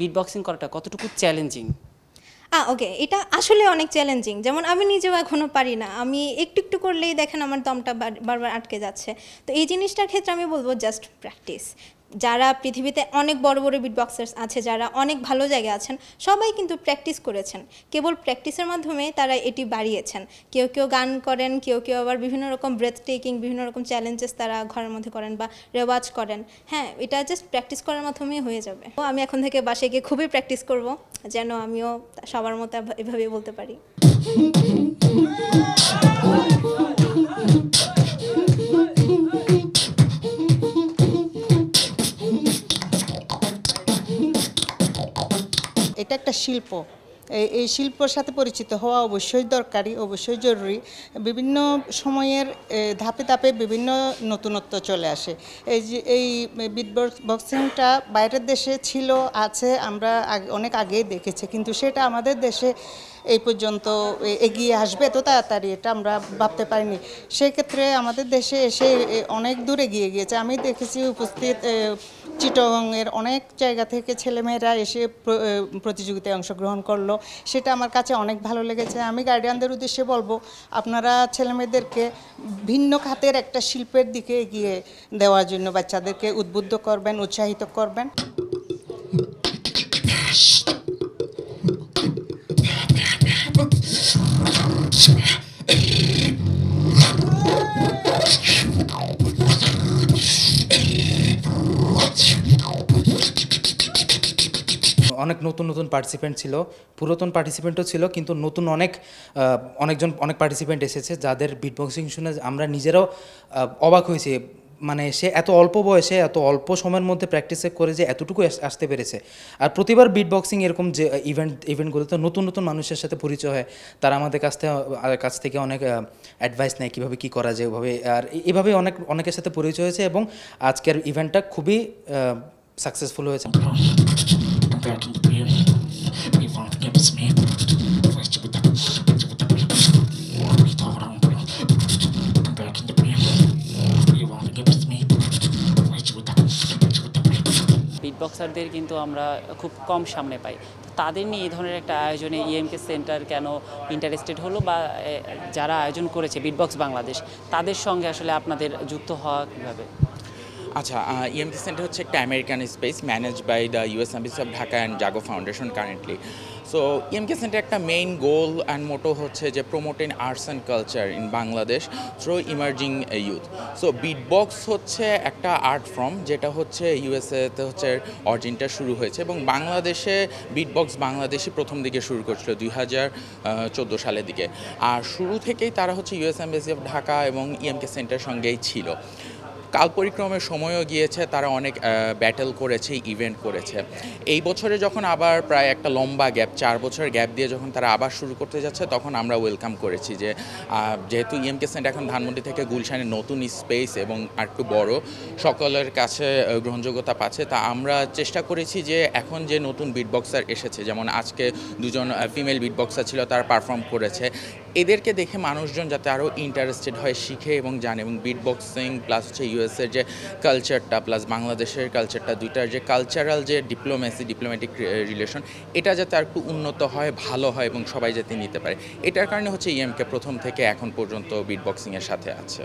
Bit boxing করাটা কতটুকু challenging? ওকে, এটা আসলে অনেক চ্যালেঞ্জিং। যেমন আমি নিজেও এখনও পারি না, আমি একটু একটু করলেই দেখেন আমার দমটা বারবার আটকে যাচ্ছে। তো এই জিনিসটার ক্ষেত্রে আমি বলবো জাস্ট প্র্যাকটিস। যারা পৃথিবীতে অনেক বড় বড় বিট বক্সার্স আছে, যারা অনেক ভালো জায়গায় আছেন, সবাই কিন্তু প্র্যাকটিস করেছেন। কেবল প্র্যাকটিসের মাধ্যমে তারা এটি বাড়িয়েছেন। কেউ কেউ গান করেন, কেউ কেউ আবার বিভিন্ন রকম ব্রেথ টেকিং, বিভিন্ন রকম চ্যালেঞ্জেস তারা ঘরের মধ্যে করেন বা রেওয়াজ করেন। হ্যাঁ, এটা জাস্ট প্র্যাকটিস করার মাধ্যমেই হয়ে যাবে। তো আমি এখন থেকে বাসায় গিয়ে খুবই প্র্যাকটিস করব, যেন আমিও সবার মতো এভাবেই বলতে পারি। এটা একটা শিল্প, এই শিল্পের সাথে পরিচিত হওয়া অবশ্যই দরকারি, অবশ্যই জরুরি। বিভিন্ন সময়ের ধাপে ধাপে বিভিন্ন নতুনত্ব চলে আসে। এই বিট বক্সিংটা বাইরের দেশে ছিল, আছে, আমরা অনেক আগেই দেখেছি, কিন্তু সেটা আমাদের দেশে এই পর্যন্ত এগিয়ে আসবে এত তাড়াতাড়ি এটা আমরা ভাবতে পারিনি। সেক্ষেত্রে আমাদের দেশে এসে অনেক দূর এগিয়ে গিয়েছে। আমি দেখেছি উপস্থিত চিটগংয়ের অনেক জায়গা থেকে ছেলেমেয়েরা এসে প্রতিযোগিতায় অংশগ্রহণ করলো, সেটা আমার কাছে অনেক ভালো লেগেছে। আমি গার্ডিয়ানদের উদ্দেশ্যে বলবো, আপনারা ছেলেমেয়েদেরকে ভিন্ন খাতের একটা শিল্পের দিকে এগিয়ে দেওয়ার জন্য বাচ্চাদেরকে উদ্বুদ্ধ করবেন, উৎসাহিত করবেন। অনেক নতুন নতুন পার্টিসিপেন্ট ছিল, পুরাতন পার্টিসিপেন্টও ছিল, কিন্তু নতুন অনেক পার্টিসিপেন্ট এসেছে যাদের বিট বক্সিং শুনে আমরা নিজেরাও অবাক হয়েছি। মানে সে এত অল্প বয়সে এত অল্প সময়ের মধ্যে প্র্যাকটিসে করে যে এতটুকু আসতে পেরেছে। আর প্রতিবার বিট বক্সিং এরকম যে ইভেন্টগুলোতে নতুন নতুন মানুষের সাথে পরিচয় হয়, তারা আমাদের কাছ থেকে অনেক অ্যাডভাইস নেয় কীভাবে কী করা যায় ওভাবে। আর এভাবে অনেকের সাথে পরিচয় হয়েছে এবং আজকের ইভেন্টটা খুবই সাকসেসফুল হয়েছে। বিট বক্সারদের কিন্তু আমরা খুব কম সামনে পাই, তাদের নিয়ে এই ধরনের একটা আয়োজনে ইএমকে সেন্টার কেন ইন্টারেস্টেড হলো, বা যারা আয়োজন করেছে বিটবক্স বাংলাদেশ, তাদের সঙ্গে আসলে আপনাদের যুক্ত হওয়া কীভাবে? আচ্ছা, ইএমকে সেন্টার হচ্ছে একটা American space manage by the US embassy of Dhaka and Jaago foundation currently. So EMK centre একটা মেইন গোল অ্যান্ড মোটো হচ্ছে যে promoting arts and culture in Bangladesh through emerging youth. So beatbox হচ্ছে একটা আর্ট ফর্ম যেটা হচ্ছে ইউএসএতে হচ্ছে অরিজিনটা শুরু হয়েছে, এবং বাংলাদেশে বিটবক্স বাংলাদেশে প্রথম দিকে শুরু করছিল 2014 সালের দিকে। আর শুরু থেকেই তারা হচ্ছে ইউএস এম্বাসি অফ ঢাকা এবং ইএমকে সেন্টার সঙ্গেই ছিল। কাল পরিক্রমের সময়ও গিয়েছে, তারা অনেক ব্যাটেল করেছে, ইভেন্ট করেছে। এই বছরে যখন আবার প্রায় একটা লম্বা গ্যাপ, 4 বছরের গ্যাপ দিয়ে যখন তারা আবার শুরু করতে যাচ্ছে, তখন আমরা ওয়েলকাম করেছি যে যেহেতু ইএমকে সেন্টার এখন ধানমন্ডি থেকে গুলশানের নতুন স্পেস এবং আর একটু বড়, সকলের কাছে গ্রহণযোগ্যতা পাচ্ছে, তা আমরা চেষ্টা করেছি যে এখন যে নতুন বিটবক্সার এসেছে, যেমন আজকে দুজন ফিমেল বিটবক্সার ছিল, তারা পারফর্ম করেছে, এদেরকে দেখে মানুষজন যাতে আরও ইন্টারেস্টেড হয়, শিখে এবং জানে, এবং বিটবক্সিং প্লাস হচ্ছে ইউএসের যে কালচারটা প্লাস বাংলাদেশের কালচারটা, দুইটার যে কালচারাল যে ডিপ্লোম্যাটিক রিলেশন, এটা যাতে আর একটু উন্নত হয়, ভালো হয় এবং সবাই যাতে নিতে পারে, এটার কারণে হচ্ছে ইএমকে প্রথম থেকে এখন পর্যন্ত বিটবক্সিংয়ের সাথে আছে।